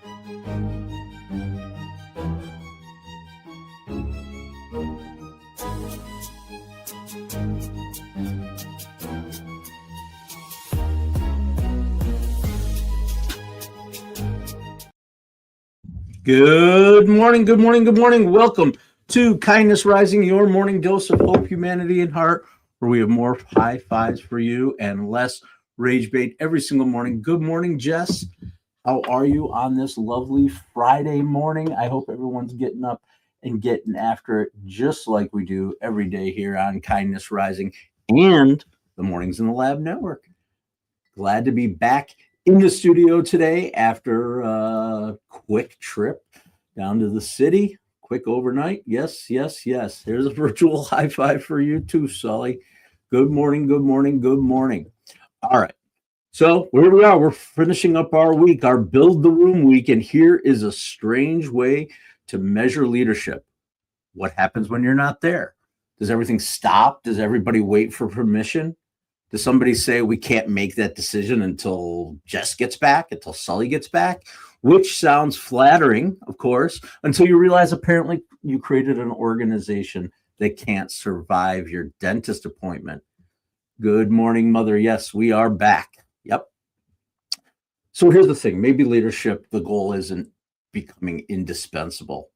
Good morning, good morning, good morning. Welcome to Kindness Rising, your morning dose of hope, humanity, and heart, where we have more high fives for you and less rage bait every single morning. Good morning, Jess. How are you on this lovely Friday morning? I hope everyone's getting up and getting after it just like we do every day here on Kindness Rising and the Mornings in the Lab Network. Glad to be back in the studio today after a quick trip down to the city, quick overnight. Yes. There's a virtual high five for you too, Sully. Good morning, good morning, good morning. All right. So here we are. We're finishing up our week, our Build the Room week, and here is a strange way to measure leadership. What happens when you're not there? Does everything stop? Does everybody wait for permission? Does somebody say we can't make that decision until Jess gets back, until Sully gets back? Which sounds flattering, of course, until you realize apparently you created an organization that can't survive your dentist appointment. Good morning, Mother. Yes, we are back. Yep. So here's the thing. Maybe leadership, the goal isn't becoming indispensable.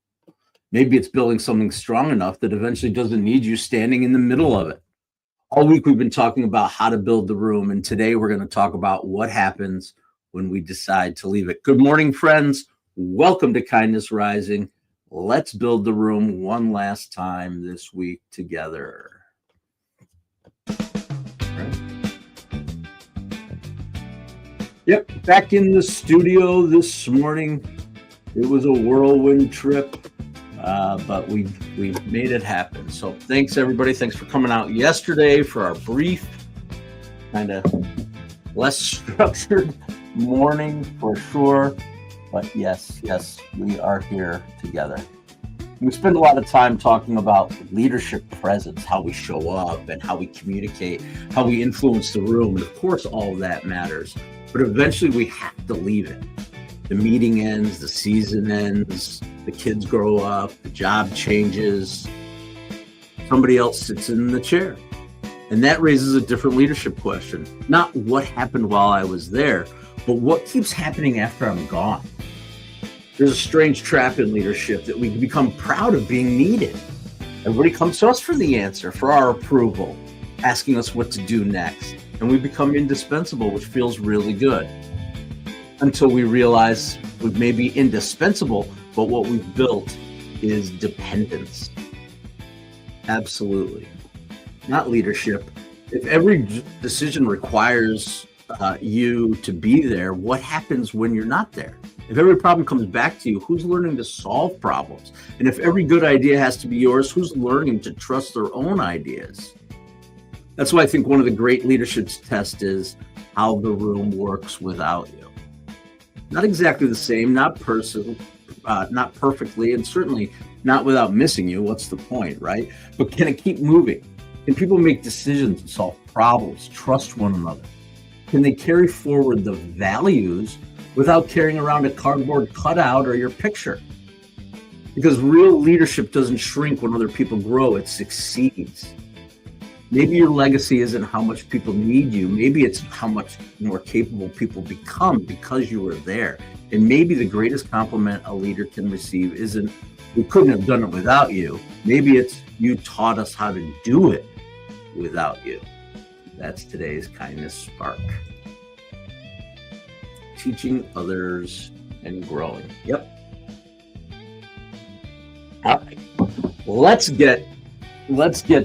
Maybe it's building something strong enough that eventually doesn't need you standing in the middle of it. All week we've been talking about how to build the room, and today we're going to talk about what happens when we decide to leave it. Good morning, friends. Welcome to Kindness Rising. Let's build the room one last time this week together. Right. Yep, back in the studio this morning. It was a whirlwind trip. But we made it happen. So thanks, everybody. Thanks for coming out yesterday for our brief, kind of less structured morning for sure. But yes, we are here together. We spend a lot of time talking about leadership presence, how we show up and how we communicate, how we influence the room. And of course, all of that matters. But eventually we have to leave it. The meeting ends, the season ends, the kids grow up, the job changes, somebody else sits in the chair. And that raises a different leadership question. Not what happened while I was there, but what keeps happening after I'm gone. There's a strange trap in leadership that we become proud of being needed. Everybody comes to us for the answer, for our approval, asking us what to do next. And we become indispensable, which feels really good. Until we realize we may be indispensable, but what we've built is dependence. Absolutely. Not leadership. If every decision requires you to be there, what happens when you're not there? If every problem comes back to you, who's learning to solve problems? And if every good idea has to be yours, who's learning to trust their own ideas? That's why I think one of the great leadership tests is how the room works without you. Not exactly the same, not perfectly, and certainly not without missing you. What's the point, right? But can it keep moving? Can people make decisions and solve problems, trust one another? Can they carry forward the values without carrying around a cardboard cutout or your picture? Because real leadership doesn't shrink when other people grow, it succeeds. Maybe your legacy isn't how much people need you. Maybe it's how much more capable people become because you were there. And maybe the greatest compliment a leader can receive isn't, we couldn't have done it without you. Maybe it's, you taught us how to do it without you. That's today's Kindness Spark. Teaching others and growing. Yep. All right. Let's get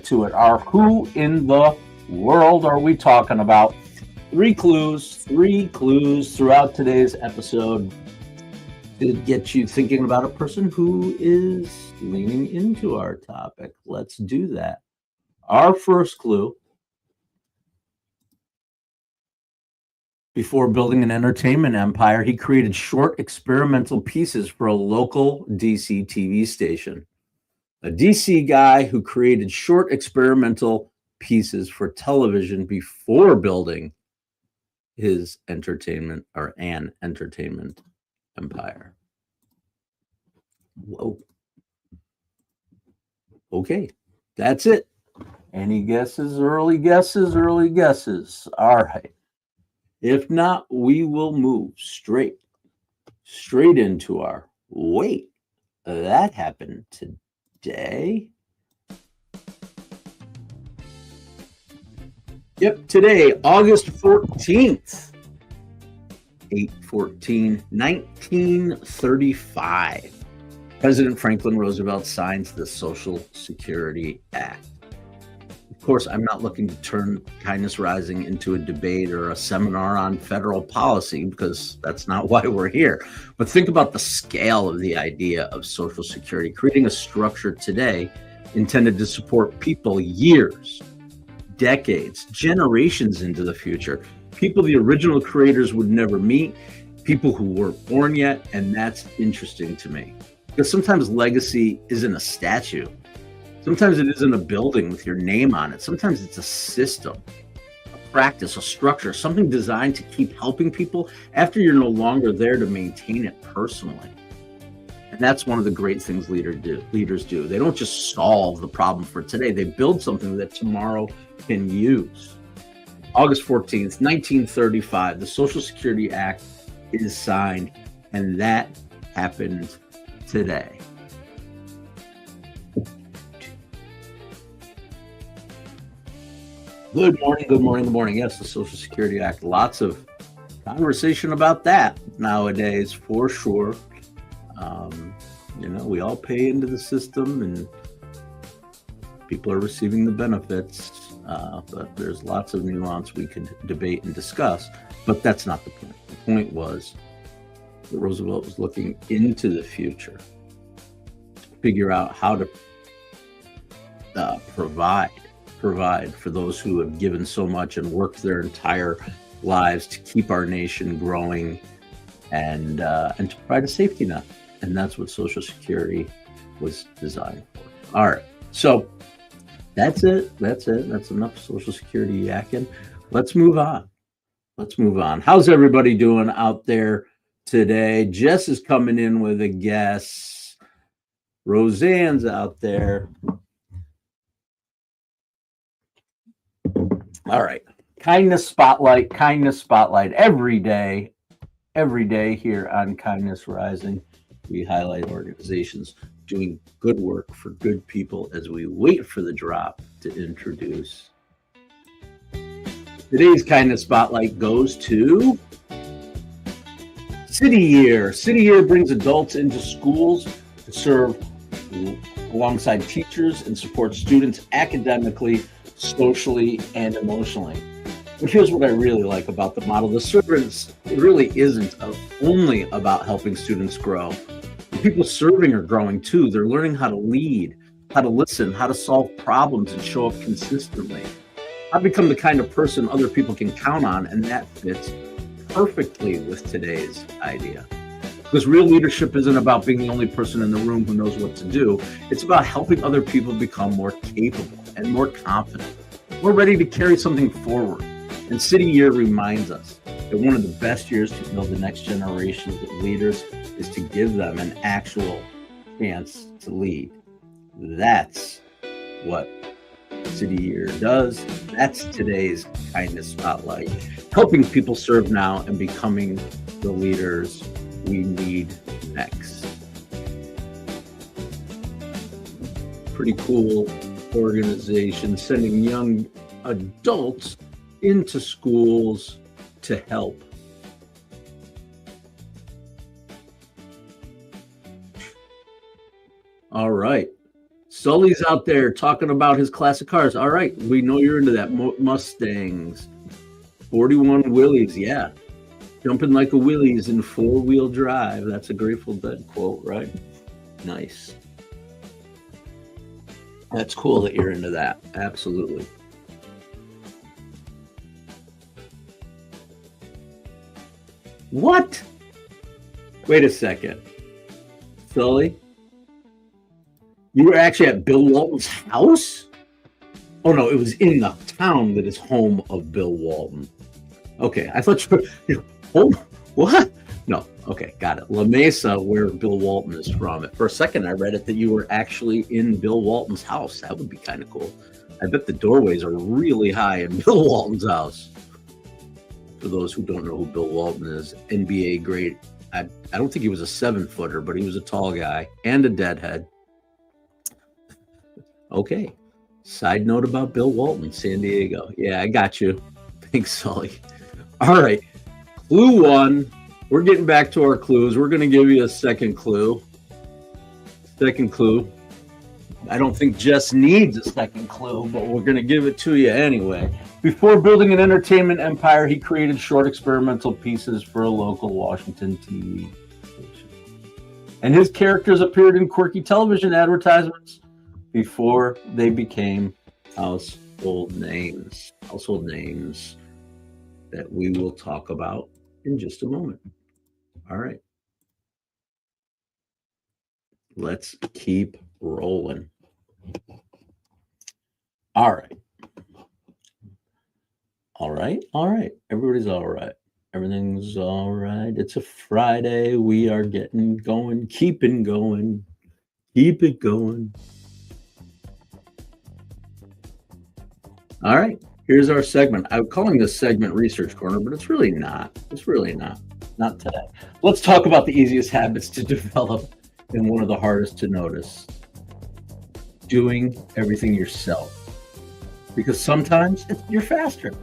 to it. Our who in the world are we talking about? Three clues throughout today's episode to get you thinking about a person who is leaning into our topic. Let's do that. Our first clue: before building an entertainment empire, he created short experimental pieces for a local DC TV station. A DC guy who created short experimental pieces for television before building his entertainment or an entertainment empire. Whoa. Okay, that's it. Any guesses? Early guesses? Early guesses. All right. If not, we will move straight into our wait. That happened today. Yep, today, August 14th, 8/14, 1935. President Franklin Roosevelt signs the Social Security Act. Of course, I'm not looking to turn Kindness Rising into a debate or a seminar on federal policy, because that's not why we're here. But think about the scale of the idea of Social Security, creating a structure today intended to support people years, decades, generations into the future. People the original creators would never meet, people who weren't born yet, and that's interesting to me. Because sometimes legacy isn't a statue. Sometimes it isn't a building with your name on it. Sometimes it's a system, a practice, a structure, something designed to keep helping people after you're no longer there to maintain it personally. And that's one of the great things leaders do. They don't just solve the problem for today. They build something that tomorrow can use. August 14th, 1935, the Social Security Act is signed, and that happened today. Good morning, good morning, good morning. Yes, the Social Security Act. Lots of conversation about that nowadays, for sure. We all pay into the system and people are receiving the benefits, but there's lots of nuance we could debate and discuss, but that's not the point. The point was that Roosevelt was looking into the future to figure out how to provide for those who have given so much and worked their entire lives to keep our nation growing, and to provide a safety net. And that's what Social Security was designed for. All right, so that's it. That's enough Social Security yakking. Let's move on. How's everybody doing out there today? Jess is coming in with a guess. Roseanne's out there. All right. Kindness Spotlight every day here on Kindness Rising. We highlight organizations doing good work for good people as we wait for the drop to introduce. Today's Kindness Spotlight goes to City Year. City Year brings adults into schools to serve alongside teachers and support students academically, socially, and emotionally. But here's what I really like about the model. The service really isn't only about helping students grow. The people serving are growing too. They're learning how to lead, how to listen, how to solve problems and show up consistently. How to become the kind of person other people can count on, and that fits perfectly with today's idea. Because real leadership isn't about being the only person in the room who knows what to do. It's about helping other people become more capable and more confident, more ready to carry something forward. And City Year reminds us that one of the best years to build the next generation of leaders is to give them an actual chance to lead. That's what City Year does. That's today's Kindness Spotlight. Helping people serve now and becoming the leaders we need next. Pretty cool organization sending young adults into schools to help. All right. Sully's out there talking about his classic cars. All right. We know you're into that. Mustangs. 41 Willys. Yeah. Jumping like a Willys in four-wheel drive. That's a Grateful Dead quote, right? Nice. That's cool that you're into that. Absolutely. What? Wait a second. Sully? You were actually at Bill Walton's house? Oh, no, it was in the town that is home of Bill Walton. Okay, I thought you were home. What? No. Okay, got it. La Mesa, where Bill Walton is from. For a second, I read it that you were actually in Bill Walton's house. That would be kind of cool. I bet the doorways are really high in Bill Walton's house. For those who don't know who Bill Walton is, NBA great. I don't think he was a 7-footer, but he was a tall guy and a deadhead. Okay. Side note about Bill Walton, San Diego. Yeah, I got you. Thanks, Sully. All right. Clue 1. We're getting back to our clues. We're going to give you a second clue. Second clue. I don't think Jess needs a second clue, but we're going to give it to you anyway. Before building an entertainment empire, he created short experimental pieces for a local Washington TV station. And his characters appeared in quirky television advertisements before they became household names. Household names that we will talk about in just a moment. All right. Let's keep rolling. All right. All right. All right. Everybody's all right. Everything's all right. It's a Friday. We are getting going, keeping going. Keep it going. All right. Here's our segment. I'm calling this segment Research Corner, but it's really not. It's really not. Not today. Let's talk about the easiest habits to develop and one of the hardest to notice. Doing everything yourself. Because sometimes you're faster.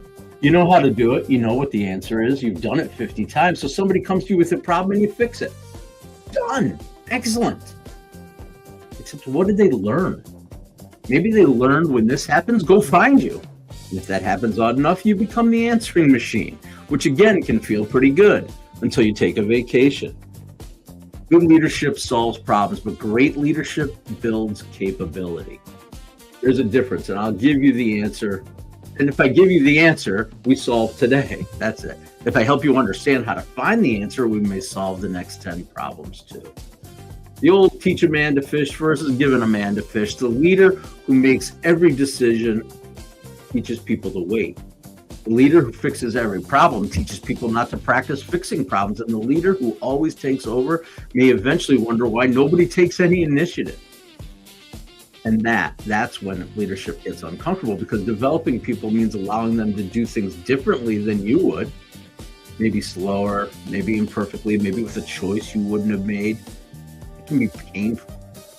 You know how to do it. You know what the answer is. You've done it 50 times. So somebody comes to you with a problem and you fix it. Done. Excellent. Except what did they learn? Maybe they learned when this happens, go find you. And if that happens odd enough, you become the answering machine, which again can feel pretty good until you take a vacation. Good leadership solves problems, but great leadership builds capability. There's a difference, and I'll give you the answer. And if I give you the answer, we solve today. That's it. If I help you understand how to find the answer, we may solve the next 10 problems too. The old teach a man to fish versus giving a man to fish. The leader who makes every decision teaches people to wait. The leader who fixes every problem teaches people not to practice fixing problems. And the leader who always takes over may eventually wonder why nobody takes any initiative. And that's when leadership gets uncomfortable, because developing people means allowing them to do things differently than you would. Maybe slower, maybe imperfectly, maybe with a choice you wouldn't have made. It can be painful,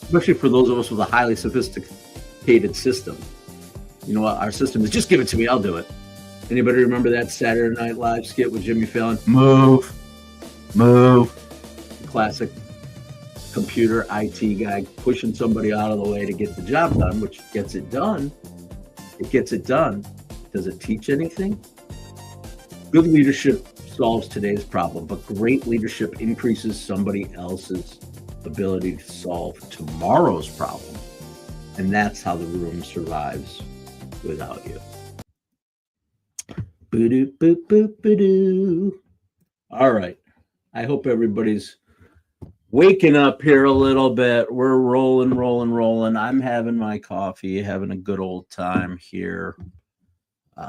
especially for those of us with a highly sophisticated system. You know what? Our system is just give it to me, I'll do it. Anybody remember that Saturday Night Live skit with Jimmy Fallon? Move. Classic computer IT guy pushing somebody out of the way to get the job done, which gets it done. It gets it done. Does it teach anything? Good leadership solves today's problem, but great leadership increases somebody else's ability to solve tomorrow's problem. And that's how the room survives without you. Boo-doo, boop, boop, boo-doo. All right. I hope everybody's waking up here a little bit. We're rolling. I'm having my coffee, having a good old time here.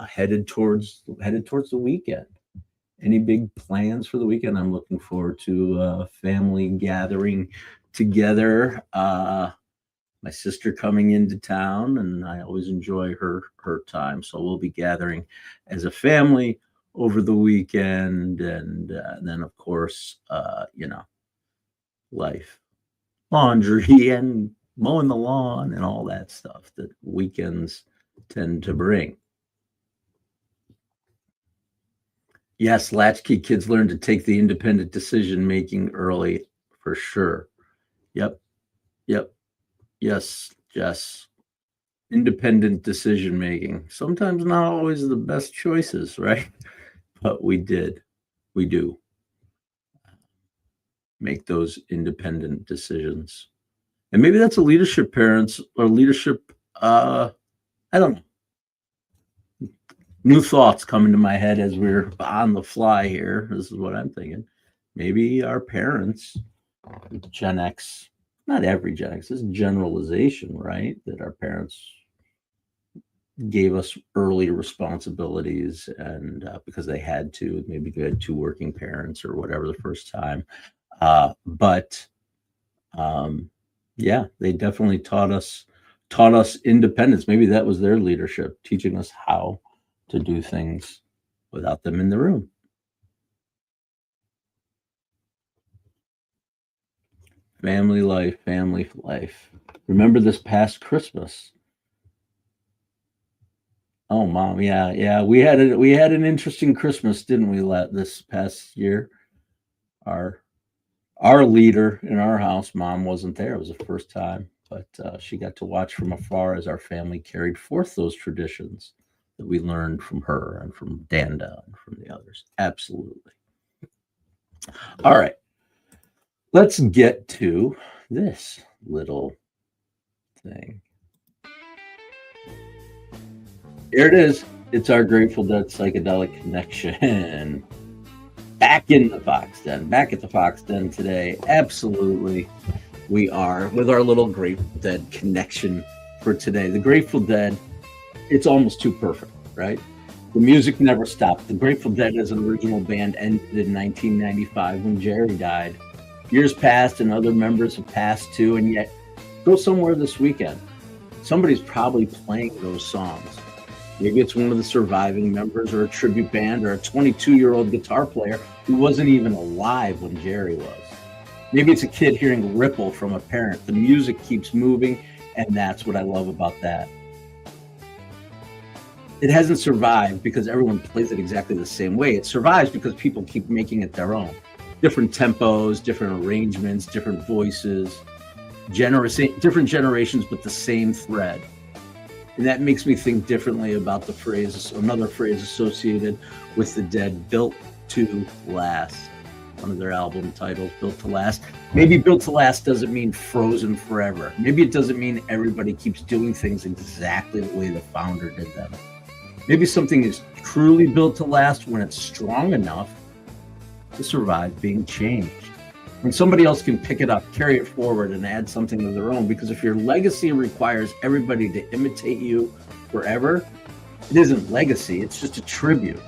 Headed towards the weekend. Any big plans for the weekend? I'm looking forward to a family gathering together. My sister coming into town, and I always enjoy her time. So we'll be gathering as a family over the weekend, and then of course, life, laundry, and mowing the lawn, and all that stuff that weekends tend to bring. Yes, latchkey kids learn to take the independent decision making early, for sure. Yep. Yes. Independent decision making. Sometimes not always the best choices, right? But we do make those independent decisions. And maybe that's a leadership parents or leadership, I don't know. New thoughts come into my head as we're on the fly here. This is what I'm thinking. Maybe our parents, Gen X, not every Gen X, this is generalization, right? That our parents gave us early responsibilities, and because they had to, maybe they had two working parents or whatever the first time. But yeah, they definitely taught us independence. Maybe that was their leadership, teaching us how to do things without them in the room. Family life, family life. Remember this past Christmas? Oh, mom, yeah. We had an interesting Christmas, didn't we? This past year, our our leader in our house, mom wasn't there. It was the first time, but she got to watch from afar as our family carried forth those traditions that we learned from her and from Danda and from the others. Absolutely. All right, let's get to this little thing. Here it is. It's our Grateful Dead psychedelic connection. Back in the Fox Den. Back at the Fox Den today. Absolutely. We are with our little Grateful Dead connection for today. The Grateful Dead, it's almost too perfect, right? The music never stopped. The Grateful Dead as an original band ended in 1995 when Jerry died. Years passed and other members have passed too, and yet go somewhere this weekend. Somebody's probably playing those songs. Maybe it's one of the surviving members or a tribute band or a 22-year-old guitar player who wasn't even alive when Jerry was. Maybe it's a kid hearing Ripple from a parent. The music keeps moving, and that's what I love about that. It hasn't survived because everyone plays it exactly the same way. It survives because people keep making it their own. Different tempos, different arrangements, different voices, different generations, but the same thread. And that makes me think differently about another phrase associated with the Dead, built to last. One of their album titles, Built to Last. Maybe built to last doesn't mean frozen forever. Maybe it doesn't mean everybody keeps doing things exactly the way the founder did them. Maybe something is truly built to last when it's strong enough to survive being changed. When somebody else can pick it up, carry it forward, and add something of their own. Because if your legacy requires everybody to imitate you forever, it isn't legacy, it's just a tribute.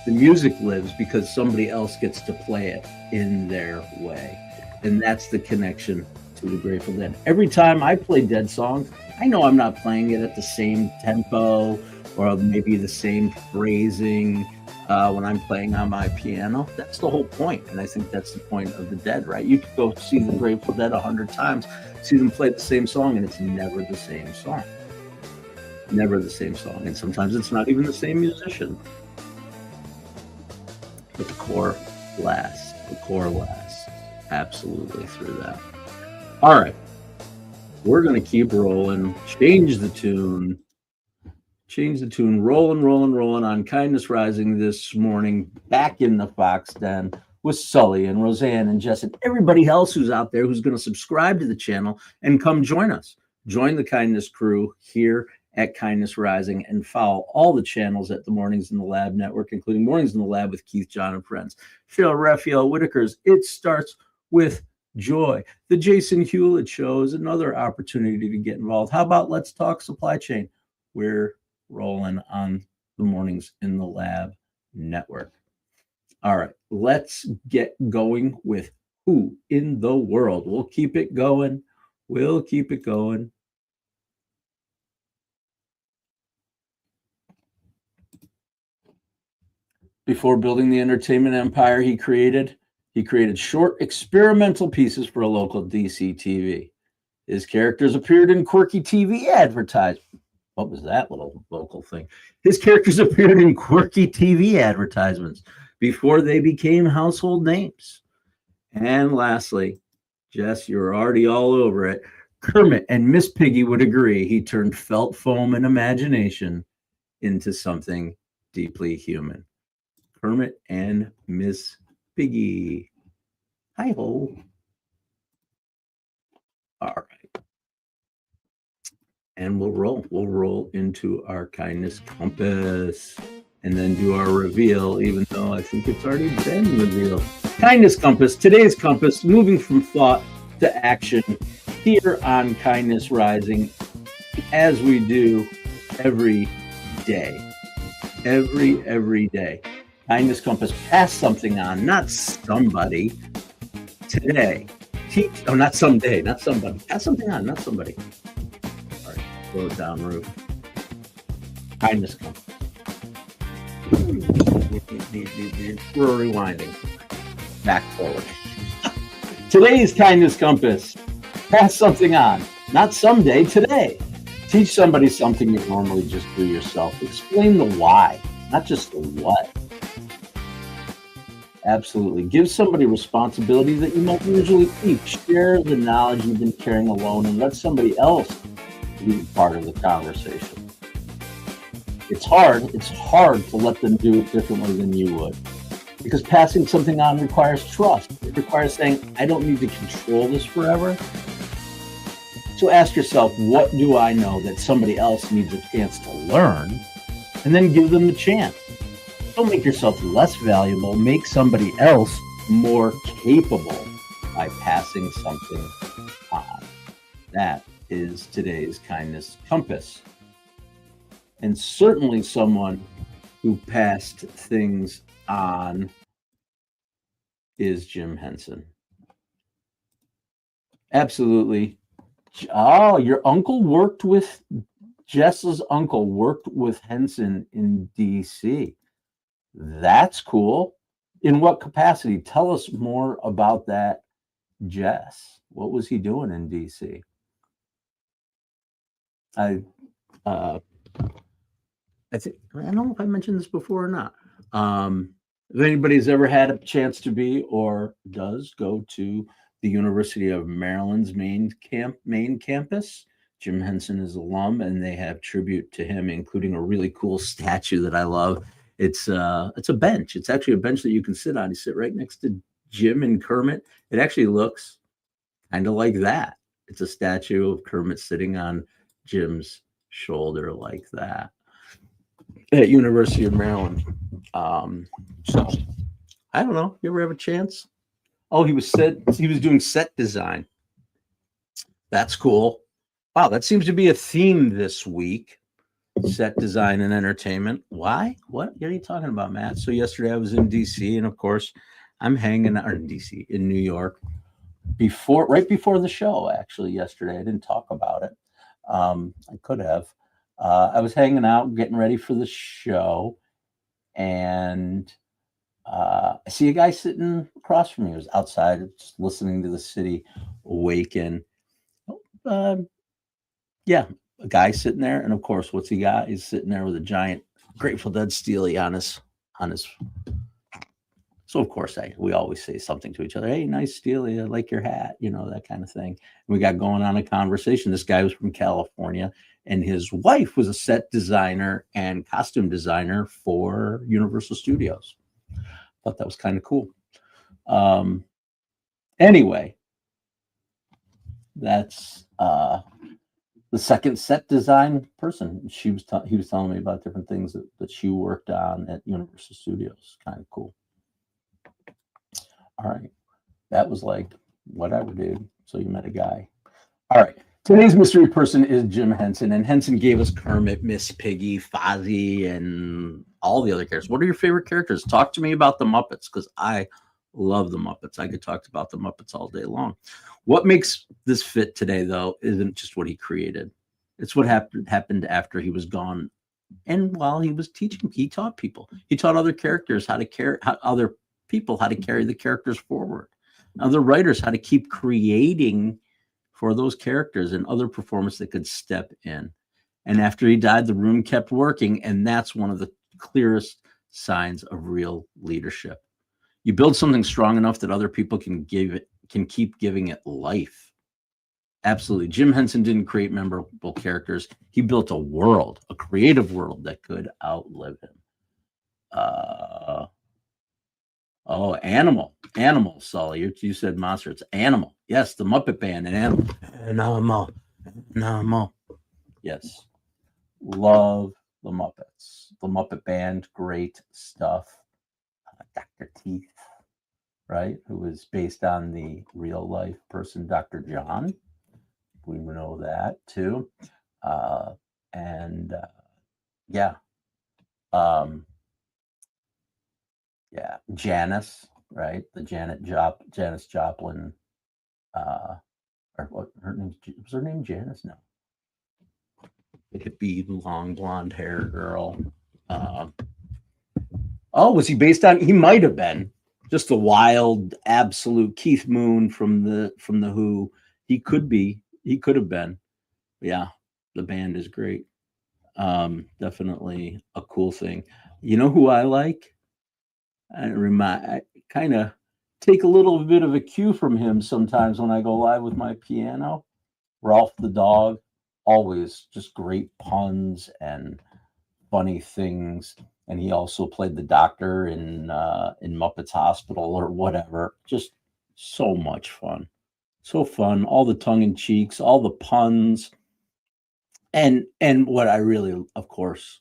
The music lives because somebody else gets to play it in their way. And that's the connection to the Grateful Dead. Every time I play Dead songs, I know I'm not playing it at the same tempo or maybe the same phrasing when I'm playing on my piano. That's the whole point. And I think that's the point of the Dead, right? You could go see the Grateful Dead 100 times, see them play the same song, and it's never the same song. Never the same song. And sometimes it's not even the same musician. But the core lasts. The core lasts absolutely through that. All right. We're going to keep rolling. Change the tune. Rolling on Kindness Rising this morning, back in the Fox Den with Sully and Roseanne and Jess and everybody else who's out there who's going to subscribe to the channel and come join us. Join the Kindness crew here at Kindness Rising and follow all the channels at the Mornings in the Lab Network, including Mornings in the Lab with Keith, John, and Friends. Phil Raphael Whitaker's It Starts With Joy. The Jason Hewlett Show is another opportunity to get involved. How about Let's Talk Supply Chain? We're rolling on the Mornings in the Lab Network. All right, let's get going with Who in the World. We'll keep it going. Before building the entertainment empire he created short experimental pieces for a local DC TV. His characters appeared in quirky TV advertisements. What was that little vocal thing? His characters appeared in quirky TV advertisements before they became household names. And lastly, Jess, you're already all over it. Kermit and Miss Piggy would agree he turned felt foam and imagination into something deeply human. Kermit and Miss Piggy. Hi-ho. All right. And we'll roll into our kindness compass and then do our reveal, even though I think it's already been revealed. Kindness compass, today's compass, moving from thought to action here on Kindness Rising, as we do every day. Every day. Kindness compass. Pass something on, not somebody. Today. Teach. Oh, not someday, not somebody. Pass something on, not somebody. All right. Slow it down, Ruth. Kindness compass. We're rewinding. Back forward. Today's kindness compass. Pass something on, not someday, today. Teach somebody something you normally just do yourself. Explain the why, not just the what. Absolutely. Give somebody responsibility that you might usually keep. Share the knowledge you've been carrying alone and let somebody else be part of the conversation. It's hard to let them do it differently than you would. Because passing something on requires trust. It requires saying, I don't need to control this forever. So ask yourself, what do I know that somebody else needs a chance to learn? And then give them the chance. Don't make yourself less valuable. Make somebody else more capable by passing something on. That is today's kindness compass. And certainly someone who passed things on is Jim Henson. Absolutely. Oh, your uncle worked with, Jess's uncle worked with Henson in DC. That's cool. In what capacity? Tell us more about that, Jess. What was he doing in DC? I think, I don't know if I mentioned this before or not. If anybody's ever had a chance to be or does go to the University of Maryland's main campus, Jim Henson is alum, and they have tribute to him, including a really cool statue that I love. It's a bench. It's actually a bench that you can sit on. You sit right next to Jim and Kermit. It actually looks kind of like that. It's a statue of Kermit sitting on Jim's shoulder like that at University of Maryland. So I don't know. You ever have a chance? Oh, he was doing set design. That's cool. Wow, that seems to be a theme this week. Set design and entertainment. Why? What are you talking about, Matt? So yesterday I was in DC, and of course I'm hanging out in DC, in New York, right before the show. Actually, yesterday I didn't talk about it. I could have. I was hanging out, getting ready for the show, and I see a guy sitting across from me. He was outside, just listening to the city awaken. Yeah, a guy sitting there, and of course, what's he got? He's sitting there with a giant Grateful Dead Steely on his. So of course, we always say something to each other. Hey, nice Steely, I like your hat, that kind of thing. And we got going on a conversation. This guy was from California, and his wife was a set designer and costume designer for Universal Studios. Thought that was kind of cool. Anyway, that's the second set design person. He was telling me about different things that she worked on at Universal Studios. Kind of cool. All right. That was like, whatever, dude. So you met a guy. All right. Today's mystery person is Jim Henson, and Henson gave us Kermit, Miss Piggy, Fozzie, and all the other characters. What are your favorite characters? Talk to me about the Muppets, because I love the Muppets. I could talk about the Muppets all day long. What makes this fit today, though, isn't just what he created. It's what happened after he was gone. And while he was teaching, he taught people. He taught other characters how to carry the characters forward. Other writers how to keep creating for those characters, and other performers that could step in. And after he died, the room kept working, and that's one of the clearest signs of real leadership. You build something strong enough that other people can keep giving it life. Absolutely. Jim Henson didn't create memorable characters. He built a world, a creative world that could outlive him. Animal, Sully. You said monster. It's Animal. Yes, the Muppet Band and Animal. Yes. Love the Muppets. The Muppet Band, great stuff. Dr. Teeth, right? Who was based on the real life person, Dr. John. We know that too. And Yeah. Yeah, Janice, right? The Janis Joplin, or what her name was her name Janice? No, the hippie long blonde hair girl. Uh, oh, was he based on? He might have been just a wild, absolute Keith Moon from the Who. He could be. He could have been. Yeah, the band is great. Definitely a cool thing. You know who I like? I kind of take a little bit of a cue from him sometimes when I go live with my piano. Ralph the dog, always just great puns and funny things. And he also played the doctor in Muppets Hospital or whatever. Just so much fun, so fun. All the tongue in cheeks, all the puns, and what I really, of course,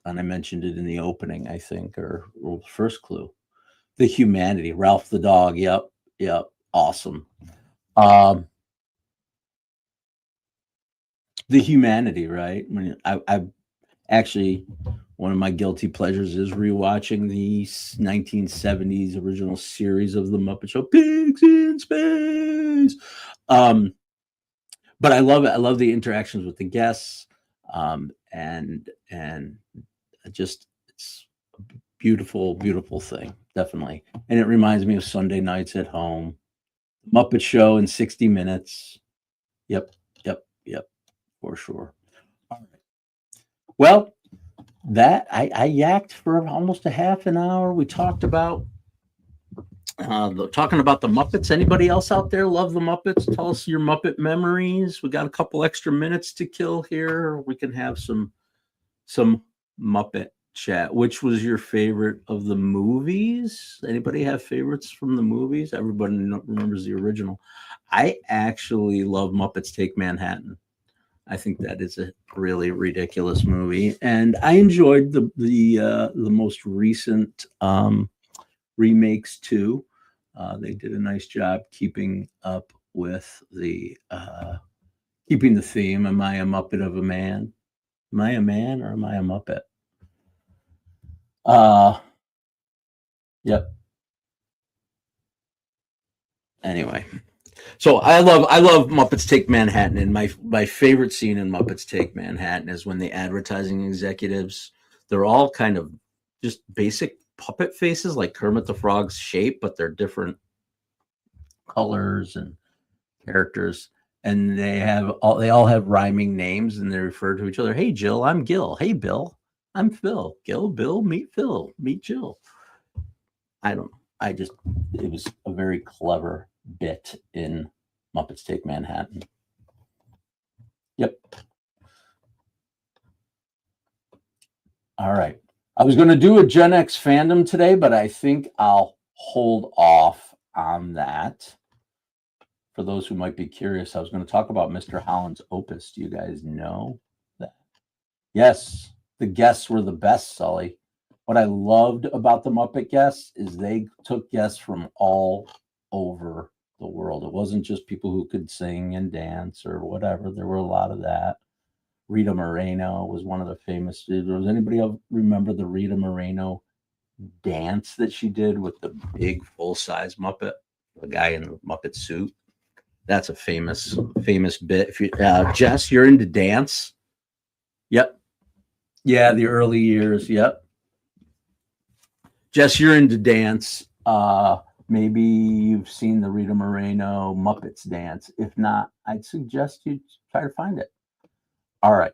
and I mentioned it in the opening, I think, or first clue, the humanity. Ralph the dog. Yep, yep, awesome. Um, the humanity, right? I actually, one of my guilty pleasures is rewatching the 1970s original series of the Muppet Show, Pigs in Space. Um, but I love it. I love the interactions with the guests, and just it's a beautiful, beautiful thing, definitely. And it reminds me of Sunday nights at home, Muppet Show in 60 minutes. Yep, yep, yep, for sure. All right. Well, that I yacked for almost a half an hour. We talked about talking about the Muppets. Anybody else out there love the Muppets? Tell us your Muppet memories. We got a couple extra minutes to kill here. We can have some Muppet chat. Which was your favorite of the movies? Anybody have favorites from the movies? Everybody remembers the original. I actually love Muppets Take Manhattan. I think that is a really ridiculous movie, and I enjoyed the most recent remakes too. They did a nice job keeping up with the keeping the theme. Am I a Muppet of a man? Am I a man or am I a Muppet? Uh, yep. Anyway, so I love Muppets Take Manhattan, and my favorite scene in Muppets Take Manhattan is when the advertising executives, they're all kind of just basic puppet faces like Kermit the Frog's shape, but they're different colors and characters, and they all have rhyming names, and they refer to each other. Hey Jill, I'm Gil. Hey Bill, I'm Phil. Gil, Bill, meet Phil, meet Jill. I don't know. It was a very clever bit in Muppets Take Manhattan. Yep. All right. I was going to do a Gen X fandom today, but I think I'll hold off on that. For those who might be curious, I was going to talk about Mr. Holland's Opus. Do you guys know that? Yes, the guests were the best, Sully. What I loved about the Muppet guests is they took guests from all over the world. It wasn't just people who could sing and dance or whatever. There were a lot of that. Rita Moreno was one of the famous. Does anybody else remember the Rita Moreno dance that she did with the big full size Muppet, the guy in the Muppet suit? That's a famous bit. If you, Jess, you're into dance. Yep. Yeah, the early years. Yep. Jess, you're into dance. Maybe you've seen the Rita Moreno Muppets dance. If not, I'd suggest you try to find it. All right.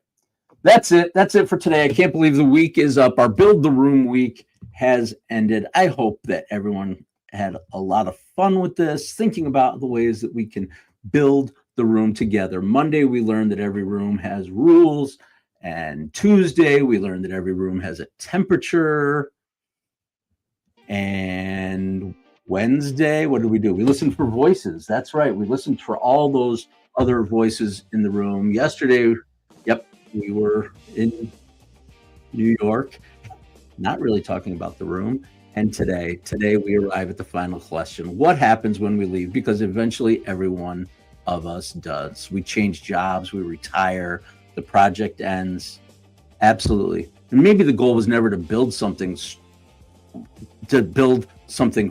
That's it. That's it for today. I can't believe the week is up. Our Build the Room week has ended. I hope that everyone had a lot of fun with this, thinking about the ways that we can build the room together. Monday, we learned that every room has rules. And Tuesday, we learned that every room has a temperature. And Wednesday, what did we do? We listened for voices. That's right. We listened for all those other voices in the room. Yesterday, yep, we were in New York, not really talking about the room. And today we arrive at the final question. What happens when we leave? Because eventually every one of us does. We change jobs, we retire, the project ends, Absolutely. And maybe the goal was never to build something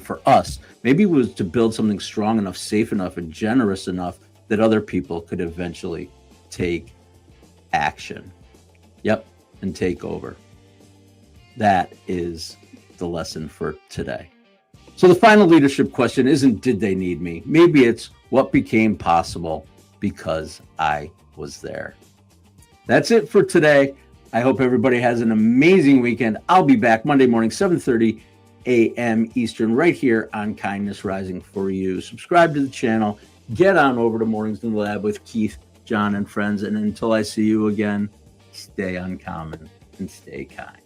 for us. Maybe it was to build something strong enough, safe enough, and generous enough that other people could eventually take action. Yep, and take over. That is the lesson for today. So the final leadership question isn't did they need me? Maybe it's what became possible because I was there. That's it for today. I hope everybody has an amazing weekend. I'll be back Monday morning, 7:30 a.m. Eastern, right here on Kindness Rising for you. Subscribe to the channel. Get on over to Mornings in the Lab with Keith, John, and friends. And until I see you again, stay uncommon and stay kind.